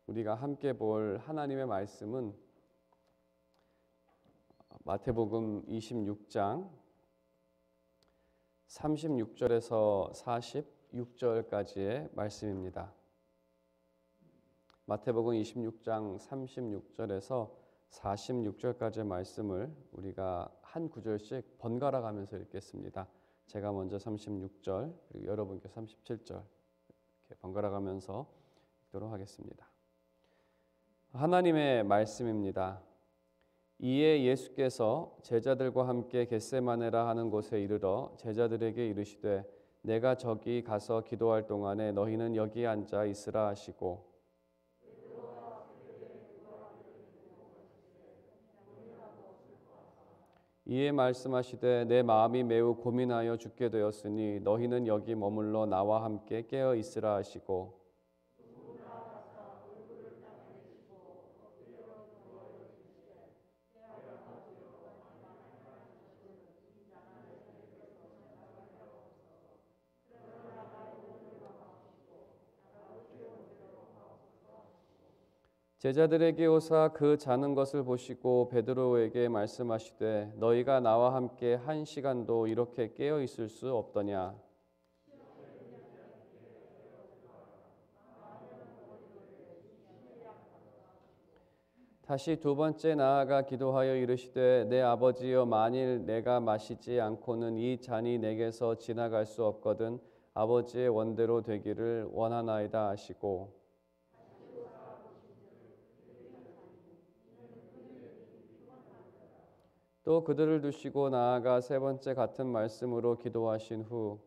우리가 함께 볼 하나님의 말씀은 마태복음 26장 36절에서 46절까지의 말씀입니다. 마태복음 26장 36절에서 46절까지의 말씀을 우리가 한 구절씩 번갈아 가면서 읽겠습니다. 제가 먼저 36절 그리고 여러분께 37절 이렇게 번갈아 가면서 읽도록 하겠습니다. 하나님의 말씀입니다. 이에 예수께서 제자들과 함께 겟세마네라 하는 곳에 이르러 제자들에게 이르시되 내가 저기 가서 기도할 동안에 너희는 여기 앉아 있으라 하시고 이에 말씀하시되 내 마음이 매우 고민하여 죽게 되었으니 너희는 여기 머물러 나와 함께 깨어 있으라 하시고 제자들에게 오사 그 자는 것을 보시고 베드로에게 말씀하시되 너희가 나와 함께 한 시간도 이렇게 깨어 있을 수 없더냐. 다시 두 번째 나아가 기도하여 이르시되 내 아버지여 만일 내가 마시지 않고는 이 잔이 내게서 지나갈 수 없거든 아버지의 원대로 되기를 원하나이다 하시고 또 그들을 두시고 나아가 세 번째 같은 말씀으로 기도하신 후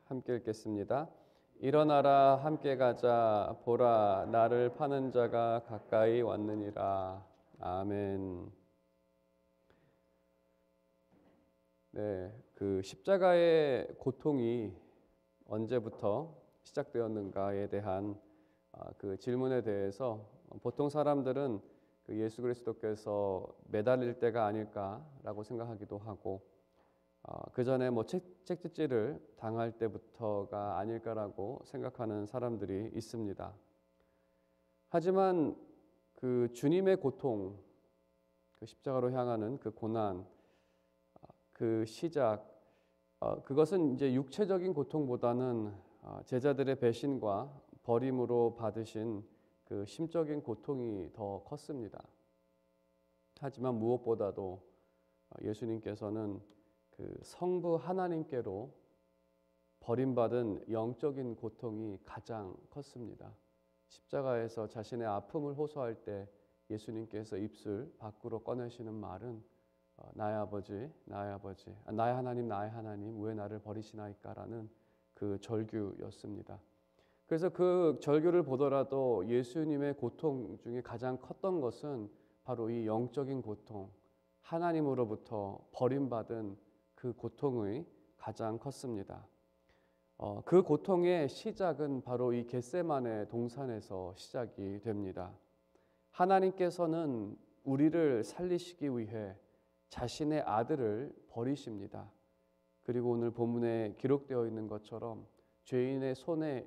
함께 읽겠습니다. 일어나라 함께 가자 보라 나를 파는 자가 가까이 왔느니라. 아멘. 네, 그 십자가의 고통이 언제부터 시작되었는가에 대한 그 질문에 대해서 보통 사람들은 그 예수 그리스도께서 매달릴 때가 아닐까라고 생각하기도 하고 그 전에 뭐 채찍질을 당할 때부터가 아닐까라고 생각하는 사람들이 있습니다. 하지만 그 주님의 고통, 그 십자가로 향하는 그 고난, 그 시작, 그것은 이제 육체적인 고통보다는 제자들의 배신과 버림으로 받으신 그 심적인 고통이 더 컸습니다. 하지만 무엇보다도 예수님께서는 그 성부 하나님께로 버림받은 영적인 고통이 가장 컸습니다. 십자가에서 자신의 아픔을 호소할 때 예수님께서 입술 밖으로 꺼내시는 말은 나의 아버지, 나의 아버지, 나의 하나님, 왜 나를 버리시나이까라는 그 절규였습니다. 그래서 그 절규를 보더라도 예수님의 고통 중에 가장 컸던 것은 바로 이 영적인 고통, 하나님으로부터 버림받은 그 고통의 가장 컸습니다. 그 고통의 시작은 바로 이 겟세마네 동산에서 시작이 됩니다. 하나님께서는 우리를 살리시기 위해 자신의 아들을 버리십니다. 그리고 오늘 본문에 기록되어 있는 것처럼 죄인의 손에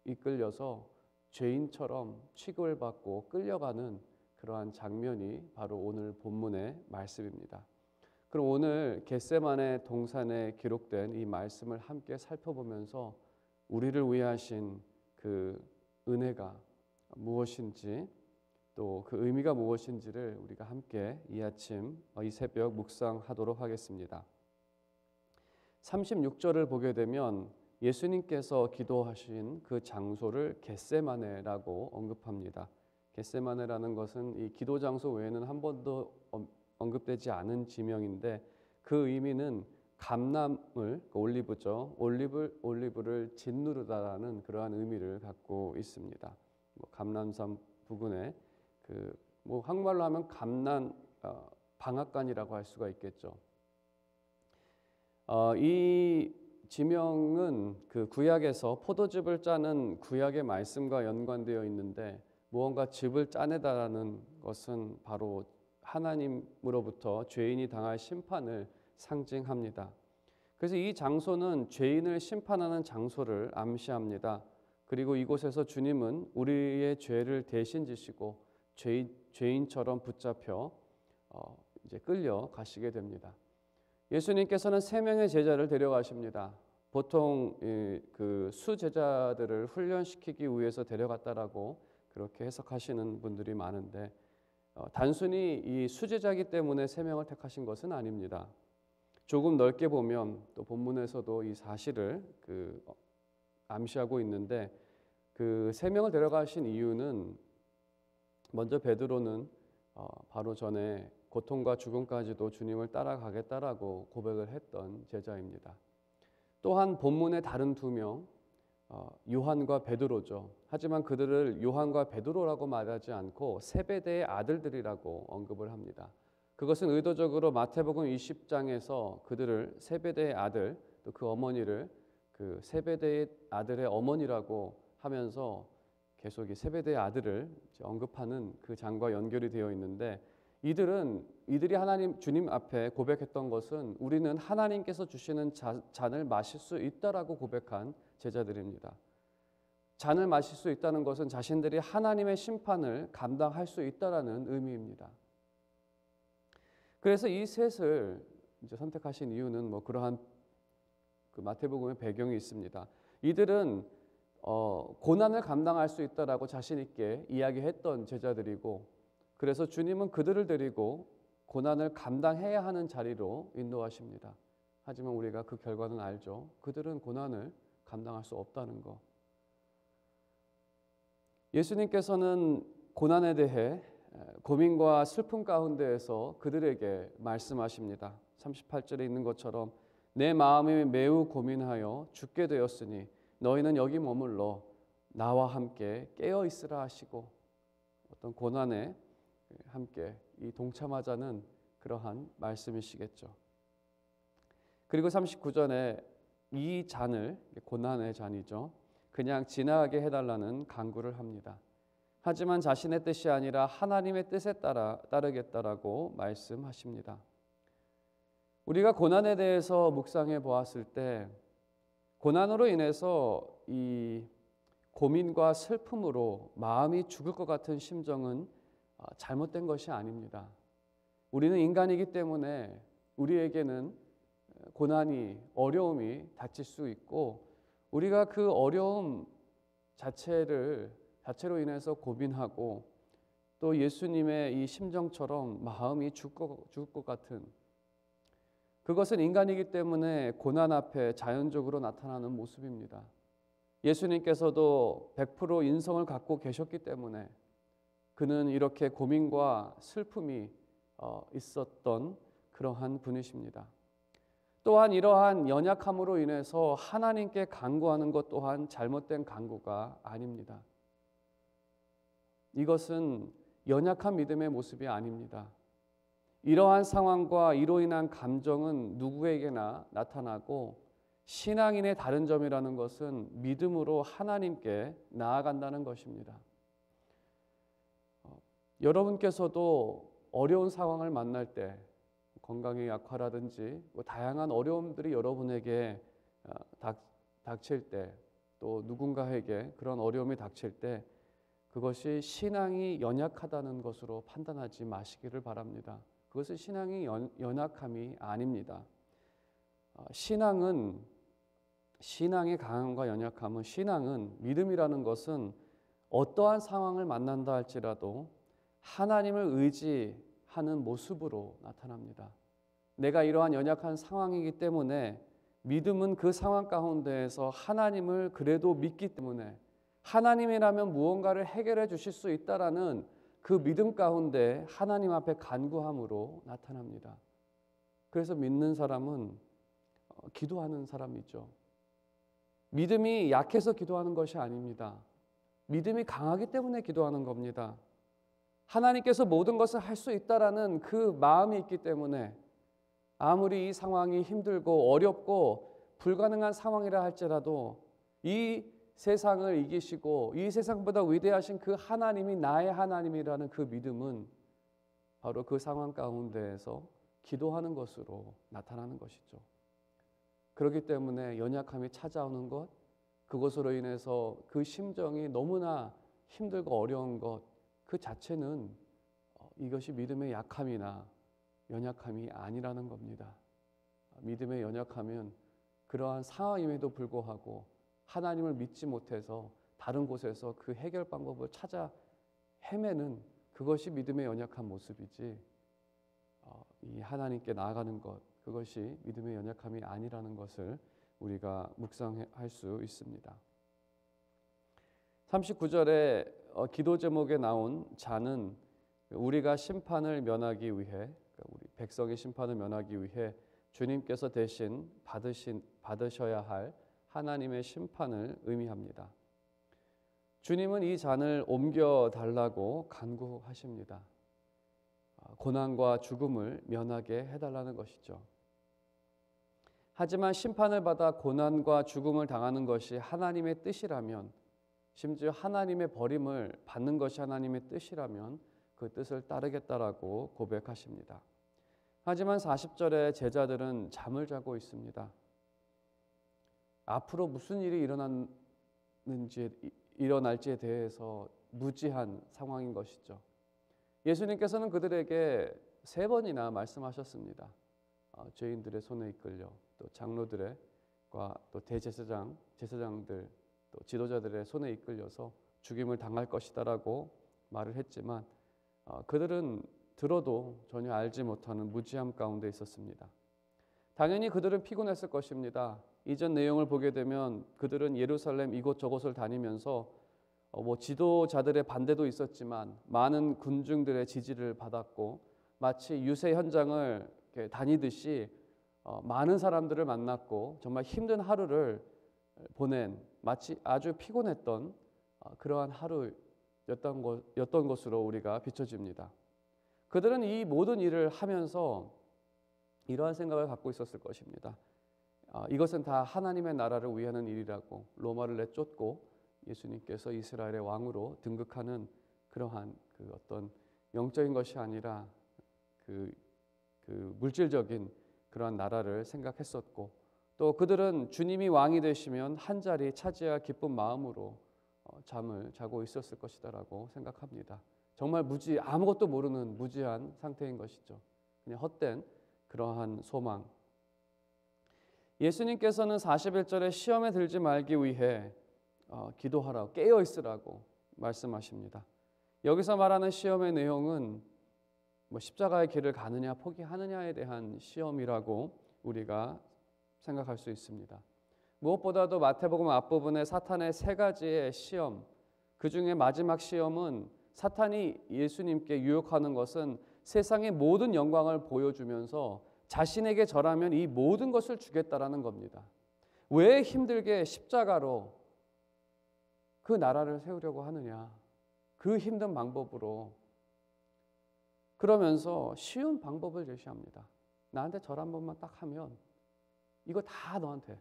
이끌려서 죄인처럼 취급을 받고 끌려가는 그러한 장면이 바로 오늘 본문의 말씀입니다. 그럼 오늘 겟세마네 동산에 기록된 이 말씀을 함께 살펴보면서 우리를 위해 하신 그 은혜가 무엇인지 또 그 의미가 무엇인지를 우리가 함께 이 아침 이 새벽 묵상하도록 하겠습니다. 36절을 보게 되면 예수님께서 기도하신 그 장소를 겟세마네라고 언급합니다. 겟세마네라는 것은 이 기도 장소 외에는 한 번도 언급되지 않은 지명인데 그 의미는 감람을 올리브죠. 올리브를 짓누르다라는 그러한 의미를 갖고 있습니다. 감람산 부근에 뭐 한국말로 하면 감난 방앗간이라고 할 수가 있겠죠. 이 지명은 그 구약에서 포도즙을 짜는 구약의 말씀과 연관되어 있는데 무언가 즙을 짜내다라는 것은 바로 하나님으로부터 죄인이 당할 심판을 상징합니다. 그래서 이 장소는 죄인을 심판하는 장소를 암시합니다. 그리고 이곳에서 주님은 우리의 죄를 대신 지시고 죄인처럼 붙잡혀 이제 끌려 가시게 됩니다. 예수님께서는 3명의 제자를 데려가십니다. 보통 그 수제자들을 훈련시키기 위해서 데려갔다라고 그렇게 해석하시는 분들이 많은데 단순히 이 수제자이기 때문에 3명을 택하신 것은 아닙니다. 조금 넓게 보면 또 본문에서도 이 사실을 암시하고 있는데 그 3명을 데려가신 이유는 먼저 베드로는 바로 전에 고통과 죽음까지도 주님을 따라가겠다라고 고백을 했던 제자입니다. 또한 본문의 다른 2명 요한과 베드로죠. 하지만 그들을 요한과 베드로라고 말하지 않고 세베대의 아들들이라고 언급을 합니다. 그것은 의도적으로 마태복음 20장에서 그들을 세베대의 아들, 또 그 어머니를 그 세베대의 아들의 어머니라고 하면서 계속 이 세베대의 아들을 언급하는 그 장과 연결이 되어 있는데 이들이 주님 앞에 고백했던 것은 우리는 하나님께서 주시는 잔을 마실 수 있다라고 고백한 제자들입니다. 잔을 마실 수 있다는 것은 자신들이 하나님의 심판을 감당할 수 있다라는 의미입니다. 그래서 이 셋을 이제 선택하신 이유는 그러한 그 마태복음의 배경이 있습니다. 이들은 고난을 감당할 수 있다라고 자신 있게 이야기했던 제자들이고, 그래서 주님은 그들을 데리고 고난을 감당해야 하는 자리로 인도하십니다. 하지만 우리가 그 결과는 알죠. 그들은 고난을 감당할 수 없다는 것. 예수님께서는 고난에 대해 고민과 슬픔 가운데에서 그들에게 말씀하십니다. 38절에 있는 것처럼 내 마음이 매우 고민하여 죽게 되었으니 너희는 여기 머물러 나와 함께 깨어 있으라 하시고, 어떤 고난에 함께 이 동참하자는 그러한 말씀이시겠죠. 그리고 39절에 이 잔을, 고난의 잔이죠, 그냥 지나가게 해달라는 간구를 합니다. 하지만 자신의 뜻이 아니라 하나님의 뜻에 따르겠다라고 말씀하십니다. 우리가 고난에 대해서 묵상해 보았을 때 고난으로 인해서 이 고민과 슬픔으로 마음이 죽을 것 같은 심정은 잘못된 것이 아닙니다. 우리는 인간이기 때문에 우리에게는 고난이, 어려움이 닥칠 수 있고, 우리가 그 어려움 자체로 인해서 고민하고, 또 예수님의 이 심정처럼 마음이 죽을 것 같은, 그것은 인간이기 때문에 고난 앞에 자연적으로 나타나는 모습입니다. 예수님께서도 100% 인성을 갖고 계셨기 때문에 그는 이렇게 고민과 슬픔이 있었던 그러한 분이십니다. 또한 이러한 연약함으로 인해서 하나님께 간구하는 것 또한 잘못된 간구가 아닙니다. 이것은 연약한 믿음의 모습이 아닙니다. 이러한 상황과 이로 인한 감정은 누구에게나 나타나고, 신앙인의 다른 점이라는 것은 믿음으로 하나님께 나아간다는 것입니다. 여러분께서도 어려운 상황을 만날 때, 건강의 약화라든지 다양한 어려움들이 여러분에게 닥칠 때, 또 누군가에게 그런 어려움이 닥칠 때 그것이 신앙이 연약하다는 것으로 판단하지 마시기를 바랍니다. 그것은 신앙이 연약함이 아닙니다. 신앙의 강함과 연약함은, 신앙은, 믿음이라는 것은 어떠한 상황을 만난다 할지라도 하나님을 의지하는 모습으로 나타납니다. 내가 이러한 연약한 상황이기 때문에 믿음은 그 상황 가운데에서 하나님을 그래도 믿기 때문에 하나님이라면 무언가를 해결해 주실 수 있다라는 그 믿음 가운데 하나님 앞에 간구함으로 나타납니다. 그래서 믿는 사람은 기도하는 사람이죠. 믿음이 약해서 기도하는 것이 아닙니다. 믿음이 강하기 때문에 기도하는 겁니다. 하나님께서 모든 것을 할 수 있다라는 그 마음이 있기 때문에 아무리 이 상황이 힘들고 어렵고 불가능한 상황이라 할지라도 이 세상을 이기시고 이 세상보다 위대하신 그 하나님이 나의 하나님이라는 그 믿음은 바로 그 상황 가운데에서 기도하는 것으로 나타나는 것이죠. 그렇기 때문에 연약함이 찾아오는 것, 그것으로 인해서 그 심정이 너무나 힘들고 어려운 것, 그 자체는 이것이 믿음의 약함이나 연약함이 아니라는 겁니다. 믿음의 연약함은 그러한 상황임에도 불구하고 하나님을 믿지 못해서 다른 곳에서 그 해결 방법을 찾아 헤매는 그것이 믿음의 연약한 모습이지, 이 하나님께 나아가는 것, 그것이 믿음의 연약함이 아니라는 것을 우리가 묵상할 수 있습니다. 39절에 기도 제목에 나온 자는 우리가 심판을 면하기 위해, 우리 백성의 심판을 면하기 위해 주님께서 대신 받으셔야 할 하나님의 심판을 의미합니다. 주님은 이 잔을 옮겨달라고 간구하십니다. 고난과 죽음을 면하게 해달라는 것이죠. 하지만 심판을 받아 고난과 죽음을 당하는 것이 하나님의 뜻이라면, 심지어 하나님의 버림을 받는 것이 하나님의 뜻이라면 그 뜻을 따르겠다라고 고백하십니다. 하지만 40절에 제자들은 잠을 자고 있습니다. 앞으로 무슨 일이 일어날지에 대해서 무지한 상황인 것이죠. 예수님께서는 그들에게 3번이나 말씀하셨습니다. 죄인들의 손에 이끌려 또 장로들과 또 제사장들, 또 지도자들의 손에 이끌려서 죽임을 당할 것이다라고 말을 했지만 그들은 들어도 전혀 알지 못하는 무지함 가운데 있었습니다. 당연히 그들은 피곤했을 것입니다. 이전 내용을 보게 되면 그들은 예루살렘 이곳저곳을 다니면서 지도자들의 반대도 있었지만 많은 군중들의 지지를 받았고, 마치 유세 현장을 다니듯이 많은 사람들을 만났고 정말 힘든 하루를 보낸, 마치 아주 피곤했던 그러한 하루였던 것으로 우리가 비춰집니다. 그들은 이 모든 일을 하면서 이러한 생각을 갖고 있었을 것입니다. 이것은 다 하나님의 나라를 위하는 일이라고, 로마를 내쫓고 예수님께서 이스라엘의 왕으로 등극하는 그러한 그 어떤 영적인 것이 아니라 그 물질적인 그러한 나라를 생각했었고, 또 그들은 주님이 왕이 되시면 한 자리 차지할 기쁜 마음으로 잠을 자고 있었을 것이다라고 생각합니다. 정말 아무것도 모르는 무지한 상태인 것이죠. 그냥 헛된 그러한 소망. 예수님께서는 41절에 시험에 들지 말기 위해 기도하라고, 깨어 있으라고 말씀하십니다. 여기서 말하는 시험의 내용은 십자가의 길을 가느냐 포기하느냐에 대한 시험이라고 우리가 생각할 수 있습니다. 무엇보다도 마태복음 앞부분에 사탄의 3가지의 시험, 그 중에 마지막 시험은 사탄이 예수님께 유혹하는 것은 세상의 모든 영광을 보여주면서 자신에게 절하면 이 모든 것을 주겠다라는 겁니다. 왜 힘들게 십자가로 그 나라를 세우려고 하느냐, 그 힘든 방법으로. 그러면서 쉬운 방법을 제시합니다. 나한테 절 한 번만 딱 하면 이거 다 너한테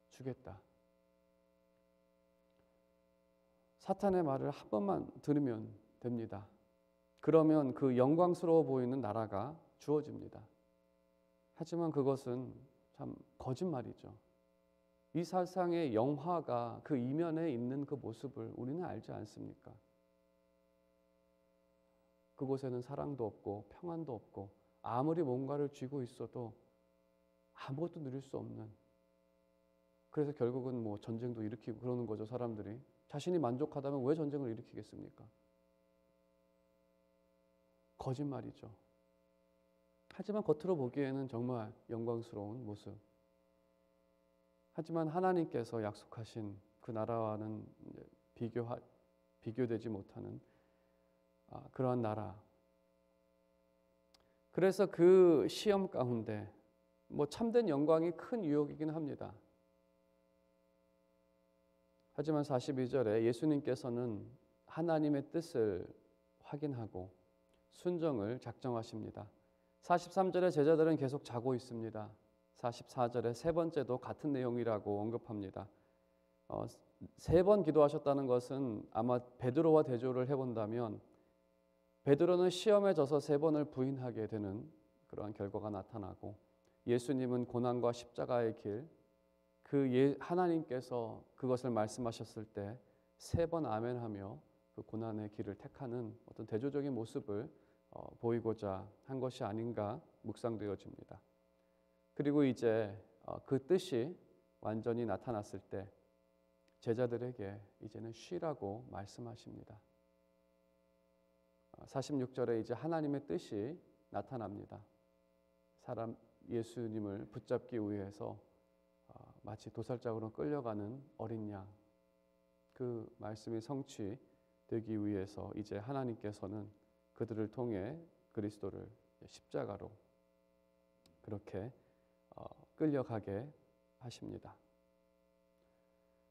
주겠다. 사탄의 말을 한 번만 들으면 됩니다. 그러면 그 영광스러워 보이는 나라가 주어집니다. 하지만 그것은 참 거짓말이죠. 이 세상의 영화가 그 이면에 있는 그 모습을 우리는 알지 않습니까? 그곳에는 사랑도 없고 평안도 없고, 아무리 뭔가를 쥐고 있어도 아무것도 누릴 수 없는, 그래서 결국은 전쟁도 일으키고 그러는 거죠. 사람들이 자신이 만족하다면 왜 전쟁을 일으키겠습니까? 거짓말이죠. 하지만 겉으로 보기에는 정말 영광스러운 모습. 하지만 하나님께서 약속하신 그 나라와는 비교되지 못하는 그러한 나라. 그래서 그 시험 가운데 참된 영광이 큰 유혹이긴 합니다. 하지만 42절에 예수님께서는 하나님의 뜻을 확인하고 순종을 작정하십니다. 43절에 제자들은 계속 자고 있습니다. 44절에 3번째도 같은 내용이라고 언급합니다. 3번 기도하셨다는 것은 아마 베드로와 대조를 해본다면 베드로는 시험에 져서 3번을 부인하게 되는 그러한 결과가 나타나고, 예수님은 고난과 십자가의 길, 하나님께서 그것을 말씀하셨을 때 3번 아멘하며 그 고난의 길을 택하는 어떤 대조적인 모습을 보이고자 한 것이 아닌가 묵상되어집니다. 그리고 이제 그 뜻이 완전히 나타났을 때 제자들에게 이제는 쉬라고 말씀하십니다. 46절에 이제 하나님의 뜻이 나타납니다. 예수님을 붙잡기 위해서 마치 도살장으로 끌려가는 어린 양, 그 말씀이 성취되기 위해서 이제 하나님께서는 그들을 통해 그리스도를 십자가로 그렇게 끌려가게 하십니다.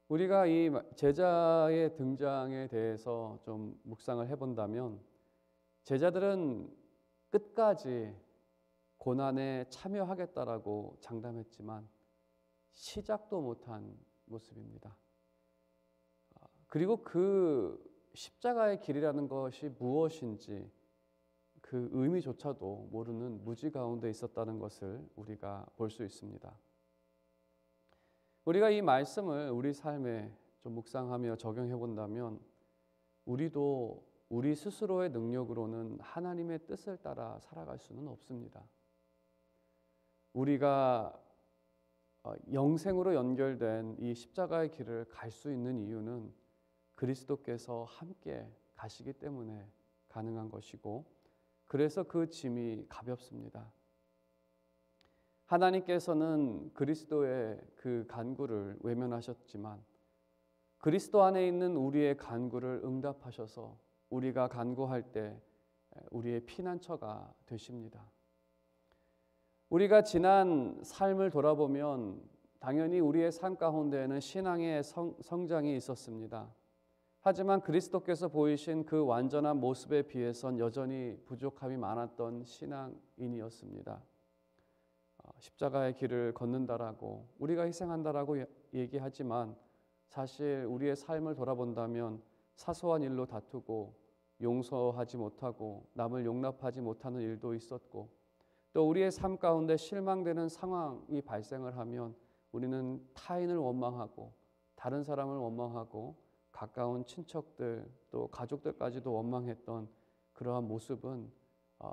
우리가 이 제자의 등장에 대해서 좀 묵상을 해본다면, 제자들은 끝까지 고난에 참여하겠다라고 장담했지만 시작도 못한 모습입니다. 그리고 그 십자가의 길이라는 것이 무엇인지 그 의미조차도 모르는 무지 가운데 있었다는 것을 우리가 볼 수 있습니다. 우리가 이 말씀을 우리 삶에 좀 묵상하며 적용해 본다면, 우리도 우리 스스로의 능력으로는 하나님의 뜻을 따라 살아갈 수는 없습니다. 우리가 영생으로 연결된 이 십자가의 길을 갈 수 있는 이유는 그리스도께서 함께 가시기 때문에 가능한 것이고, 그래서 그 짐이 가볍습니다. 하나님께서는 그리스도의 그 간구를 외면하셨지만 그리스도 안에 있는 우리의 간구를 응답하셔서 우리가 간구할 때 우리의 피난처가 되십니다. 우리가 지난 삶을 돌아보면 당연히 우리의 삶 가운데에는 신앙의 성장이 있었습니다. 하지만 그리스도께서 보이신 그 완전한 모습에 비해선 여전히 부족함이 많았던 신앙인이었습니다. 십자가의 길을 걷는다라고, 우리가 희생한다라고 얘기하지만 사실 우리의 삶을 돌아본다면 사소한 일로 다투고 용서하지 못하고 남을 용납하지 못하는 일도 있었고, 또 우리의 삶 가운데 실망되는 상황이 발생을 하면 우리는 타인을 원망하고 다른 사람을 원망하고 가까운 친척들 또 가족들까지도 원망했던 그러한 모습은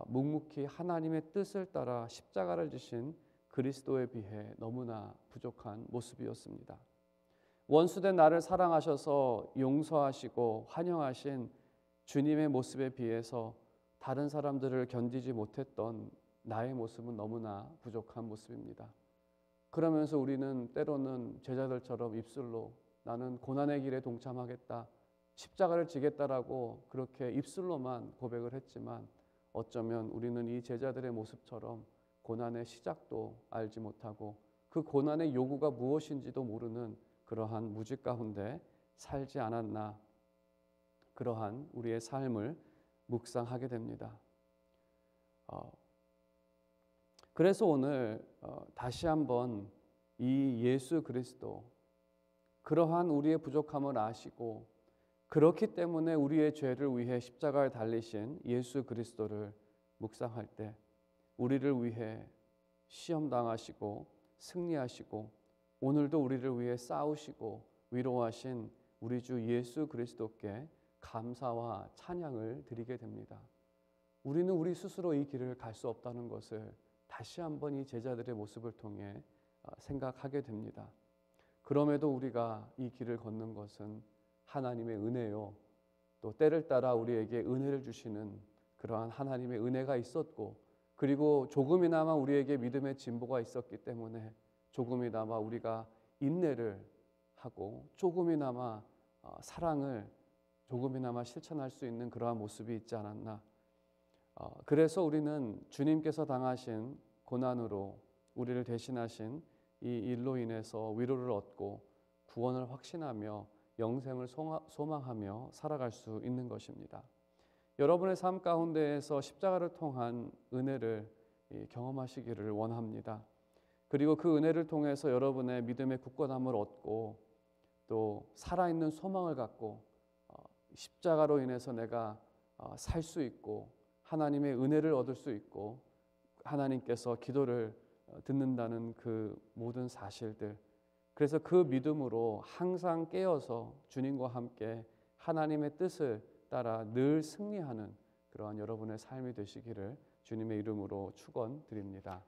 묵묵히 하나님의 뜻을 따라 십자가를 지신 그리스도에 비해 너무나 부족한 모습이었습니다. 원수된 나를 사랑하셔서 용서하시고 환영하신 주님의 모습에 비해서 다른 사람들을 견디지 못했던 나의 모습은 너무나 부족한 모습입니다. 그러면서 우리는 때로는 제자들처럼 입술로 나는 고난의 길에 동참하겠다, 십자가를 지겠다라고 그렇게 입술로만 고백을 했지만 어쩌면 우리는 이 제자들의 모습처럼 고난의 시작도 알지 못하고 그 고난의 요구가 무엇인지도 모르는 그러한 무지 가운데 살지 않았나, 그러한 우리의 삶을 묵상하게 됩니다. 그래서 오늘 다시 한번 이 예수 그리스도, 그러한 우리의 부족함을 아시고 그렇기 때문에 우리의 죄를 위해 십자가에 달리신 예수 그리스도를 묵상할 때 우리를 위해 시험당하시고 승리하시고 오늘도 우리를 위해 싸우시고 위로하신 우리 주 예수 그리스도께 감사와 찬양을 드리게 됩니다. 우리는 우리 스스로 이 길을 갈 수 없다는 것을 다시 한번 이 제자들의 모습을 통해 생각하게 됩니다. 그럼에도 우리가 이 길을 걷는 것은 하나님의 은혜요, 또 때를 따라 우리에게 은혜를 주시는 그러한 하나님의 은혜가 있었고, 그리고 조금이나마 우리에게 믿음의 진보가 있었기 때문에 조금이나마 우리가 인내를 하고 조금이나마 사랑을 조금이나마 실천할 수 있는 그러한 모습이 있지 않았나. 그래서 우리는 주님께서 당하신 고난으로 우리를 대신하신 이 일로 인해서 위로를 얻고 구원을 확신하며 영생을 소망하며 살아갈 수 있는 것입니다. 여러분의 삶 가운데에서 십자가를 통한 은혜를 경험하시기를 원합니다. 그리고 그 은혜를 통해서 여러분의 믿음의 굳건함을 얻고 또 살아있는 소망을 갖고 십자가로 인해서 내가 살 수 있고 하나님의 은혜를 얻을 수 있고 하나님께서 기도를 듣는다는 그 모든 사실들, 그래서 그 믿음으로 항상 깨어서 주님과 함께 하나님의 뜻을 따라 늘 승리하는 그러한 여러분의 삶이 되시기를 주님의 이름으로 축원드립니다.